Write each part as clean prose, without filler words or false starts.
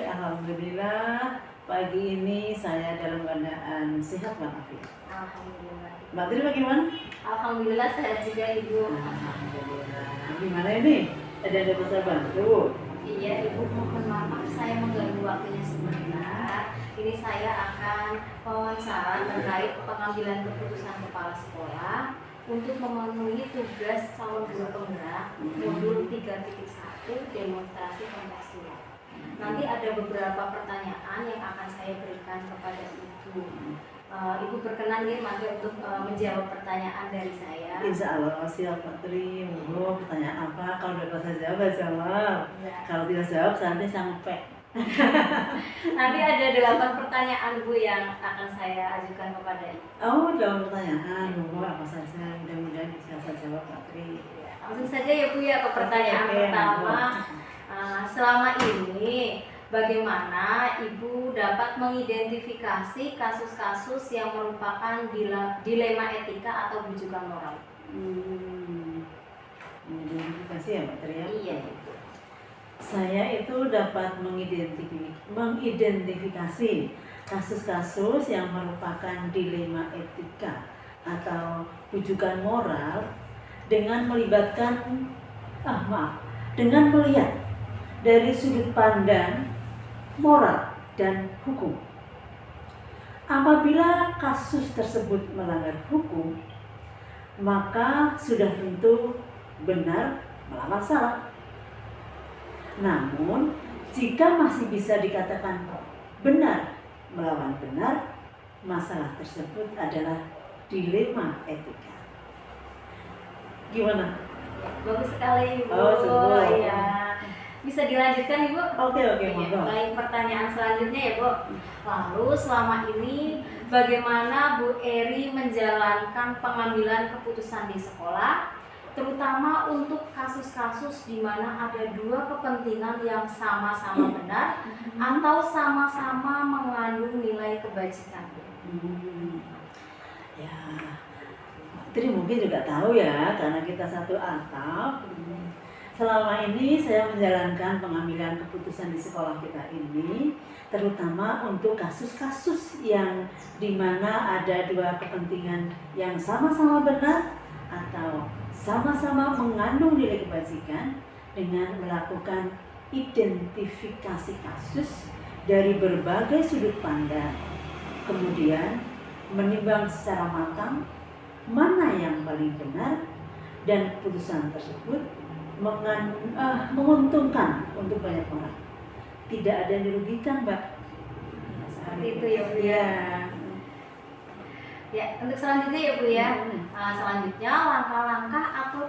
alhamdulillah pagi ini saya dalam keadaan sehat walafiat. Alhamdulillah. Mbak Tri bagaimana? Alhamdulillah sehat juga Ibu. Alhamdulillah. Gimana ini? Ada bisa bantu? Iya Ibu, mohon maaf saya mengganggu waktunya sebentar. Ini saya akan wawancara terkait pengambilan keputusan kepala sekolah untuk memenuhi tugas calon guru penggerak modul 3.1 demonstrasi Pancasila. Nanti ada beberapa pertanyaan yang akan saya berikan kepada Ibu. Ibu berkenan nih untuk menjawab pertanyaan dari saya. Insya Allah siap Mbak Tri. Pertanyaan apa? Kalau udah bisa jawab, jawab. Ya. Kalau tidak jawab, nanti sampai. Nanti ada 8 pertanyaan Bu yang akan saya ajukan kepada Ibu. Oh, dalam pertanyaan, apa saja? Mudah-mudahan bisa saya jawab Mbak Tri. Langsung saja ya Bu ya ke pertanyaan pertama. Selama ini bagaimana Ibu dapat mengidentifikasi kasus-kasus yang merupakan dilema etika atau bujukan moral? Mengidentifikasi ya Mbak Tri ya? Iya Ibu. Saya itu dapat mengidentifikasi kasus-kasus yang merupakan dilema etika atau bujukan moral dengan melibatkan dengan melihat dari sudut pandang moral dan hukum. Apabila kasus tersebut melanggar hukum, maka sudah tentu benar melawan salah. Namun, jika masih bisa dikatakan benar melawan benar, masalah tersebut adalah dilema etika. Gimana? Bagus sekali Ibu. Oh, ya. Bisa dilanjutkan Ibu? Oke, ya, baik, pertanyaan selanjutnya ya Bu. Lalu selama ini bagaimana Bu Eri menjalankan pengambilan keputusan di sekolah, terutama untuk kasus-kasus di mana ada dua kepentingan yang sama-sama benar atau sama-sama mengandung nilai kebajikan? Ya, Tri mungkin juga tahu ya, karena kita satu atap. Selama ini saya menjalankan pengambilan keputusan di sekolah kita ini, terutama untuk kasus-kasus yang dimana ada dua kepentingan yang sama-sama benar atau sama-sama mengandung nilai kebajikan dengan melakukan identifikasi kasus dari berbagai sudut pandang. Kemudian menimbang secara matang mana yang paling benar dan keputusan tersebut menguntungkan untuk banyak orang. Tidak ada yang dirugikan, Mbak. Seperti itu ya Bu ya. Ya, untuk selanjutnya ya Bu ya. Selanjutnya langkah-langkah atau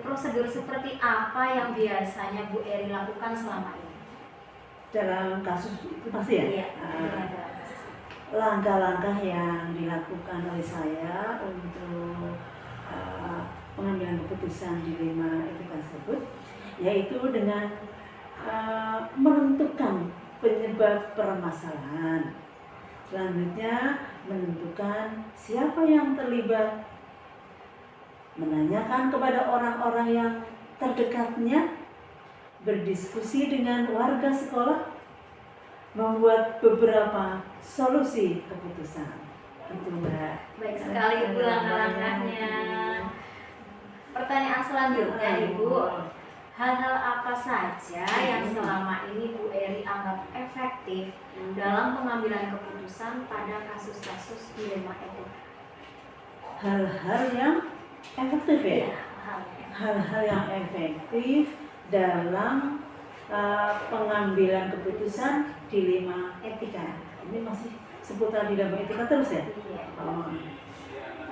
prosedur seperti apa yang biasanya Bu Eri lakukan selama ini? Dalam kasus itu pasti ya? Iya. Langkah-langkah yang dilakukan oleh saya untuk pengambilan keputusan dilema etika tersebut, yaitu dengan menentukan penyebab permasalahan. Selanjutnya menentukan siapa yang terlibat, menanyakan kepada orang-orang yang terdekatnya, berdiskusi dengan warga sekolah, membuat beberapa solusi keputusan. Itu Mbak. Baik sekali Ibu langkah-langkahnya. Pertanyaan selanjutnya Ibu, hal-hal apa saja yang selama ini Bu Eri anggap efektif dalam pengambilan keputusan pada kasus-kasus dilema etika? Hal-hal yang efektif ya? Hal-hal yang efektif dalam pengambilan keputusan dilema etika. Ini masih seputar dilema etika terus ya?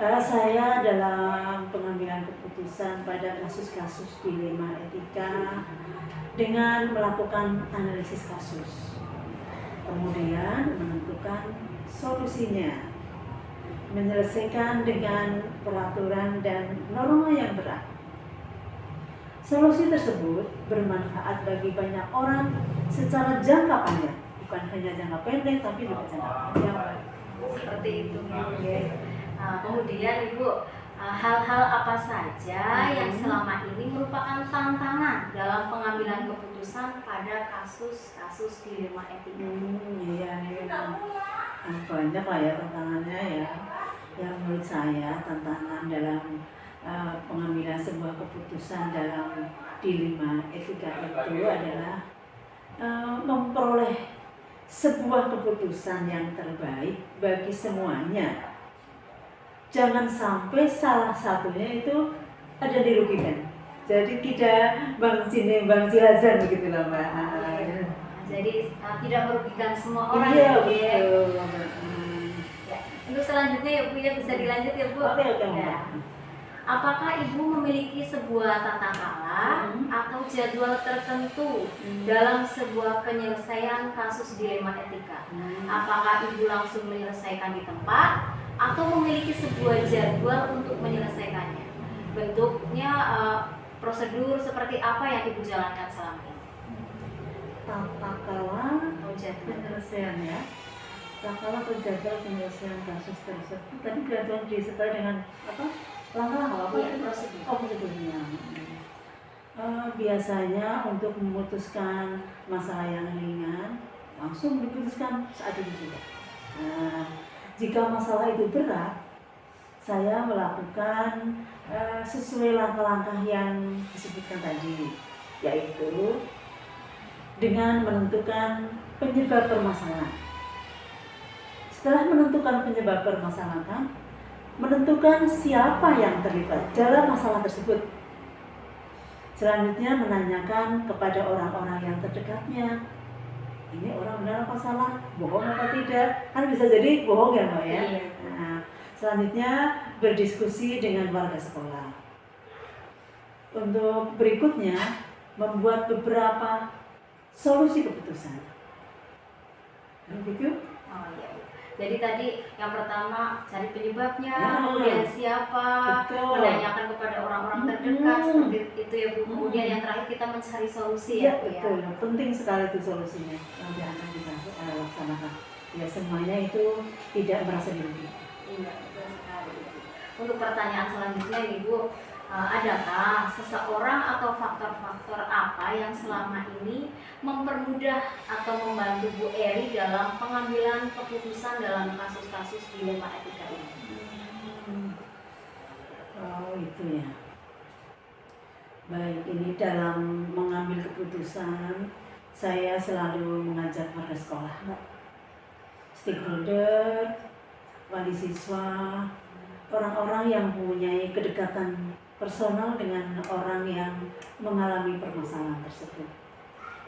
Saya dalam pengambilan keputusan pada kasus-kasus dilema etika dengan melakukan analisis kasus, kemudian menentukan solusinya, menyelesaikan dengan peraturan dan norma yang berlaku. Solusi tersebut bermanfaat bagi banyak orang secara jangka panjang, bukan hanya jangka pendek tapi juga jangka panjang. Seperti itu. Kemudian Ibu, hal-hal apa saja yang selama ini merupakan tantangan dalam pengambilan keputusan pada kasus-kasus dilema etika? Iya nih, banyak lah ya tantangannya ya. Yang menurut saya tantangan dalam pengambilan sebuah keputusan dalam dilema etika itu adalah memperoleh sebuah keputusan yang terbaik bagi semuanya. Jangan sampai salah satunya itu ada dirugikan. Jadi tidak bang Cilazan begitu lah Mbak. Jadi tidak merugikan semua orang. Iya, ya. betul. Ya. Untuk selanjutnya ya Bu, ya bisa dilanjut ya Bu. Oke, Ya. Apakah Ibu memiliki sebuah tata cara atau jadwal tertentu dalam sebuah penyelesaian kasus dilema etika? Apakah Ibu langsung menyelesaikan di tempat atau memiliki sebuah jadwal untuk menyelesaikannya? Bentuknya, prosedur seperti apa yang Ibu jalankan selama ini? Tata cara Atau jadwal? penyelesaian ya. Tata cara atau jadwal penyelesaian kasus tersebut tadi jadwal disertai dengan apa? Langkah apa? Iya, prosedur. Prosedurnya. Biasanya untuk memutuskan masalah yang ringan langsung diputuskan saat itu juga. Jika masalah itu berat, saya melakukan sesuai langkah-langkah yang disebutkan tadi, yaitu dengan menentukan penyebab permasalahan. Setelah menentukan penyebab permasalahan, menentukan siapa yang terlibat dalam masalah tersebut. Selanjutnya menanyakan kepada orang-orang yang terdekatnya, ini orang benar apa salah, bohong apa tidak, kan bisa jadi bohong ya Mbak ya. Nah, selanjutnya berdiskusi dengan warga sekolah. Untuk berikutnya membuat beberapa solusi keputusan. Begitu? Oh iya. Jadi tadi yang pertama cari penyebabnya, Ya, kemudian siapa, betul. menanyakan kepada orang-orang terdekat seperti itu ya Bu. Kemudian yang terakhir kita mencari solusi ya Bu ya. Betul, penting sekali itu solusinya yang akan kita laksanakan. Ya semuanya itu tidak merasa dirugikan. Iya, betul sekali. Untuk pertanyaan selanjutnya Ibu, adakah seseorang atau faktor-faktor apa yang selama ini mempermudah atau membantu Bu Eri dalam pengambilan keputusan dalam kasus-kasus dilema etika ini? Oh itu ya. Baik, ini dalam mengambil keputusan saya selalu mengajak warga sekolah, stakeholder, wali siswa, orang-orang yang mempunyai kedekatan personal dengan orang yang mengalami permasalahan tersebut.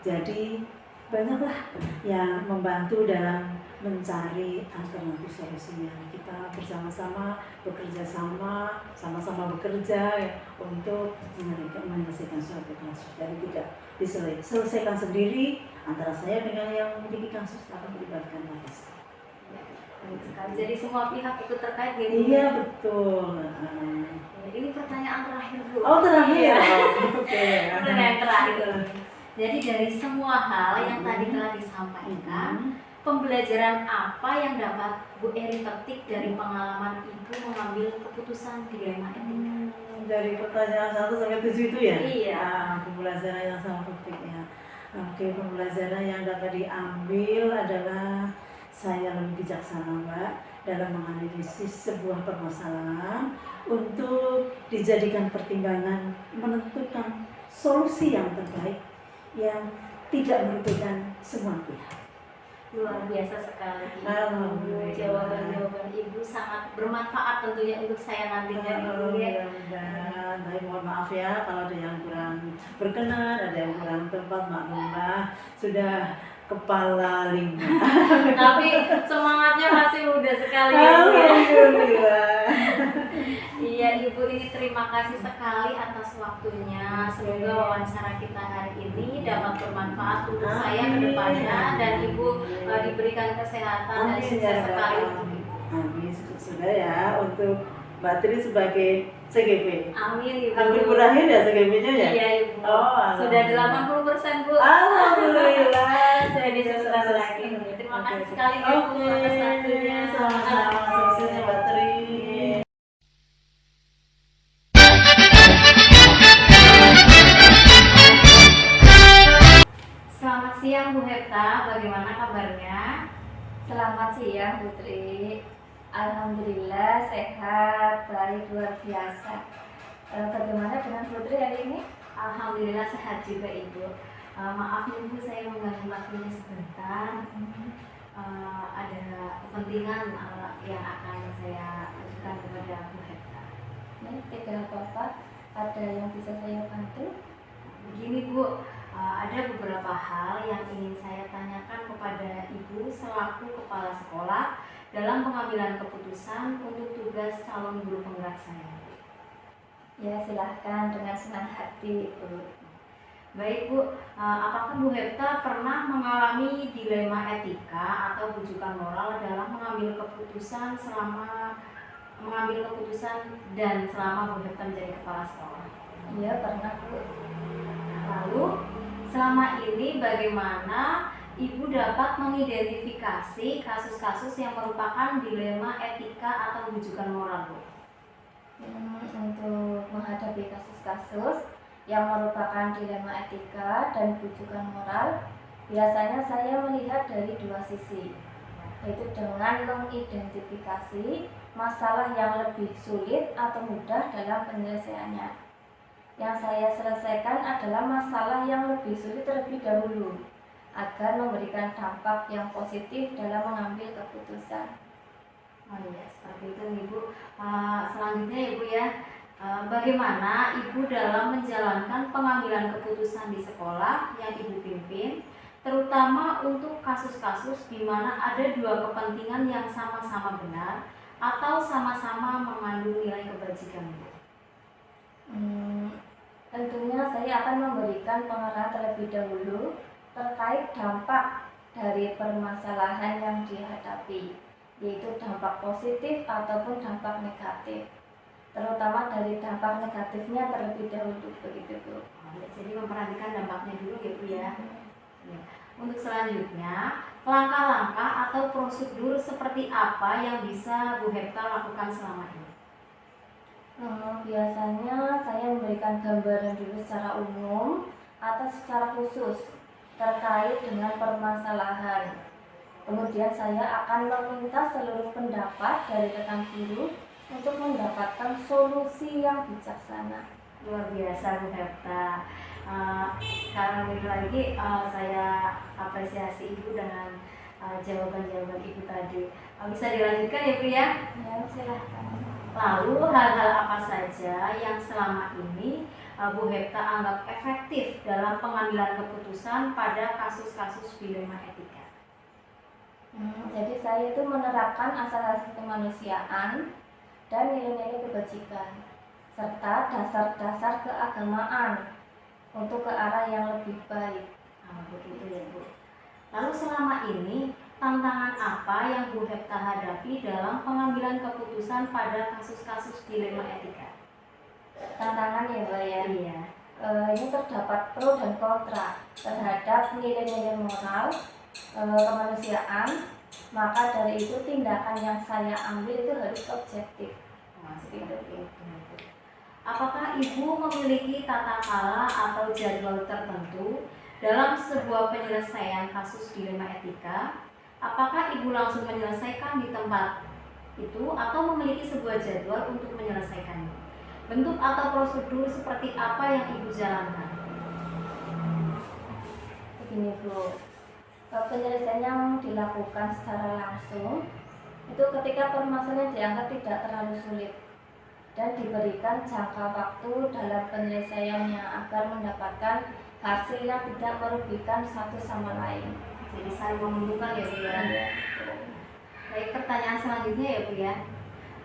Jadi banyaklah yang membantu dalam mencari alternatif solusinya. Kita bersama-sama bekerja sama-sama bekerja ya, untuk menyelesaikan suatu kasus. Jadi tidak diselesaikan sendiri antara saya dengan yang memiliki kasus, tapi melibatkan warga sekolah. Jadi semua pihak ikut terkait ya Bu? Iya betul. Ini pertanyaan terakhir Bu. Oh terakhir. Oke. Pertanyaan terakhir. Jadi dari semua hal yang tadi telah disampaikan, pembelajaran apa yang dapat Bu Eri petik dari pengalaman Ibu mengambil keputusan dilema etika? Dari pertanyaan 1 sampai 7 itu ya? Iya. Pembelajaran yang sangat penting ya. Oke, pembelajaran yang dapat diambil adalah saya lebih bijaksana Mbak dalam menganalisis sebuah permasalahan untuk dijadikan pertimbangan menentukan solusi yang terbaik yang tidak merugikan semua pihak. Luar biasa sekali. Alhamdulillah. Jawaban-jawaban Ibu sangat bermanfaat tentunya untuk saya nantinya Ibu ya. Tapi mohon maaf ya kalau ada yang kurang berkenan, ada yang kurang tepat, maklumlah sudah kepala 5. Tapi semangatnya masih muda sekali ya Bu ya. Alhamdulillah. Iya Ibu, ini terima kasih sekali atas waktunya. Semoga wawancara kita hari ini dapat bermanfaat untuk saya ke depannya dan Ibu diberikan kesehatan dan sukses sekali untuk Ibu. Amin, sudah ya untuk Mbak Tri sebagai CGP. Amin Ibu. Hampir berakhir ya CGP-nya ya? Iya Ibu. Oh, sudah 80% Bu. Alhamdulillah. Saya di sebentar lagi. Terima kasih sekali Bu. Oke. Atas waktunya. Sama-sama. Sukses ya Mbak Tri. kabarnya? Selamat siang Putri. Alhamdulillah sehat, baik, luar biasa. Bagaimana dengan Putri hari ini? Alhamdulillah sehat juga Ibu. Maaf Ibu, saya mengganggu waktunya sebentar. Ada kepentingan yang akan saya ajukan kepada Bu Hepta. Tidak apa-apa. Ada yang bisa saya bantu? Begini Bu, ada beberapa hal yang ingin saya tanyakan kepada Ibu selaku kepala sekolah dalam pengambilan keputusan untuk tugas calon guru penggerak saya. Ya, silahkan dengan senang hati, Bu. Baik Bu, apakah Bu Hepta pernah mengalami dilema etika atau bujukan moral dalam mengambil keputusan dan selama Bu Hepta menjadi kepala sekolah? Iya, pernah, Bu. Lalu, selama ini bagaimana Ibu dapat mengidentifikasi kasus-kasus yang merupakan dilema etika atau bujukan moral, Bu? Untuk menghadapi kasus-kasus yang merupakan dilema etika dan bujukan moral, biasanya saya melihat dari dua sisi, yaitu dengan mengidentifikasi masalah yang lebih sulit atau mudah dalam penyelesaiannya. Yang saya selesaikan adalah masalah yang lebih sulit terlebih dahulu, agar memberikan dampak yang positif dalam mengambil keputusan. Oh iya, seperti itu Ibu. Selanjutnya Ibu ya, bagaimana Ibu dalam menjalankan pengambilan keputusan di sekolah yang Ibu pimpin, terutama untuk kasus-kasus di mana ada dua kepentingan yang sama-sama benar atau sama-sama mengandung nilai kebajikan, Ibu? Tentunya saya akan memberikan pengarahan terlebih dahulu terkait dampak dari permasalahan yang dihadapi, yaitu dampak positif ataupun dampak negatif, terutama dari dampak negatifnya terlebih dahulu, begitu Bu. Jadi memperhatikan dampaknya dulu ya Bu ya. Untuk selanjutnya, langkah-langkah atau prosedur seperti apa yang bisa Bu Hepta lakukan selama ini? Biasanya saya memberikan gambaran dulu secara umum atau secara khusus terkait dengan permasalahan. Kemudian saya akan meminta seluruh pendapat dari rekan guru untuk mendapatkan solusi yang bijaksana. Luar biasa Bu Hepta. Sekarang lagi saya apresiasi Ibu dengan jawaban-jawaban Ibu tadi. Bisa dilanjutkan ya Bu ya? Ya, silahkan. Lalu hal-hal apa saja yang selama ini Bu Hepta anggap efektif dalam pengambilan keputusan pada kasus-kasus dilema etika? Jadi saya itu menerapkan asas-asas kemanusiaan dan nilai-nilai kebajikan serta dasar-dasar keagamaan untuk ke arah yang lebih baik. Begitu ya Bu. Lalu selama ini tantangan apa yang Bu Hepta hadapi dalam pengambilan keputusan pada kasus-kasus dilema etika? Tantangan ya Mbak ya? Iya. Ini terdapat pro dan kontra terhadap nilai-nilai moral, kemanusiaan. Maka dari itu tindakan yang saya ambil itu harus objektif. Seperti itu. Apakah Ibu memiliki tata cara atau jadwal tertentu dalam sebuah penyelesaian kasus dilema etika? Apakah Ibu langsung menyelesaikan di tempat itu atau memiliki sebuah jadwal untuk menyelesaikannya? Bentuk atau prosedur seperti apa yang Ibu jalankan? Begini Bu, penyelesaian yang dilakukan secara langsung itu ketika permasalahan dianggap tidak terlalu sulit dan diberikan jangka waktu dalam penyelesaiannya agar mendapatkan hasil yang tidak merugikan satu sama lain. Jadi saling menguntungkan ya Bu ya. Baik, pertanyaan selanjutnya ya Bu ya.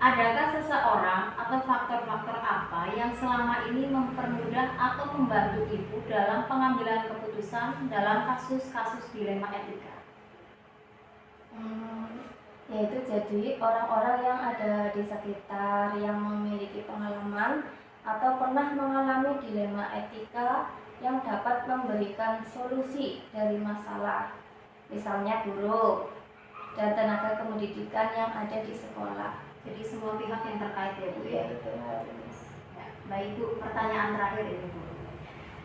Adakah seseorang atau faktor-faktor apa yang selama ini mempermudah atau membantu Ibu dalam pengambilan keputusan dalam kasus-kasus dilema etika? Yaitu jadi orang-orang yang ada di sekitar yang memiliki pengalaman atau pernah mengalami dilema etika yang dapat memberikan solusi dari masalah, misalnya guru dan tenaga kependidikan yang ada di sekolah. Jadi semua pihak yang terkait ya Bu ya. Itu harus. Baik Bu, pertanyaan terakhir ini Bu.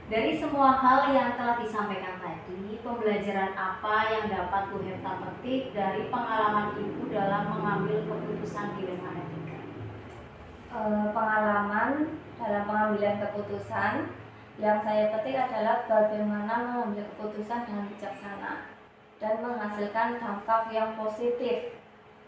Dari semua hal yang telah disampaikan tadi, pembelajaran apa yang dapat Bu Hepta petik dari pengalaman Ibu dalam mengambil keputusan dilema etika? Pengalaman dalam pengambilan keputusan yang saya petik adalah bagaimana mengambil keputusan dengan bijaksana dan menghasilkan dampak yang positif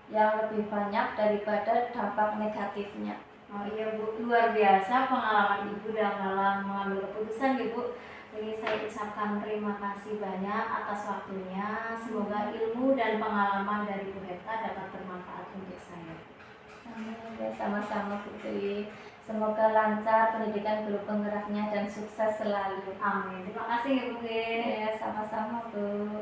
yang lebih banyak daripada dampak negatifnya. Oh iya Bu, luar biasa pengalaman Ibu dalam mengambil keputusan Ibu. Jadi saya ucapkan terima kasih banyak atas waktunya. Semoga ilmu dan pengalaman dari Bu Hepta dapat bermanfaat untuk saya. Amin. Ya, sama-sama Bu Tri. Semoga lancar pendidikan guru penggeraknya dan sukses selalu. Amin. Terima kasih Ibu. Ya, sama-sama Bu.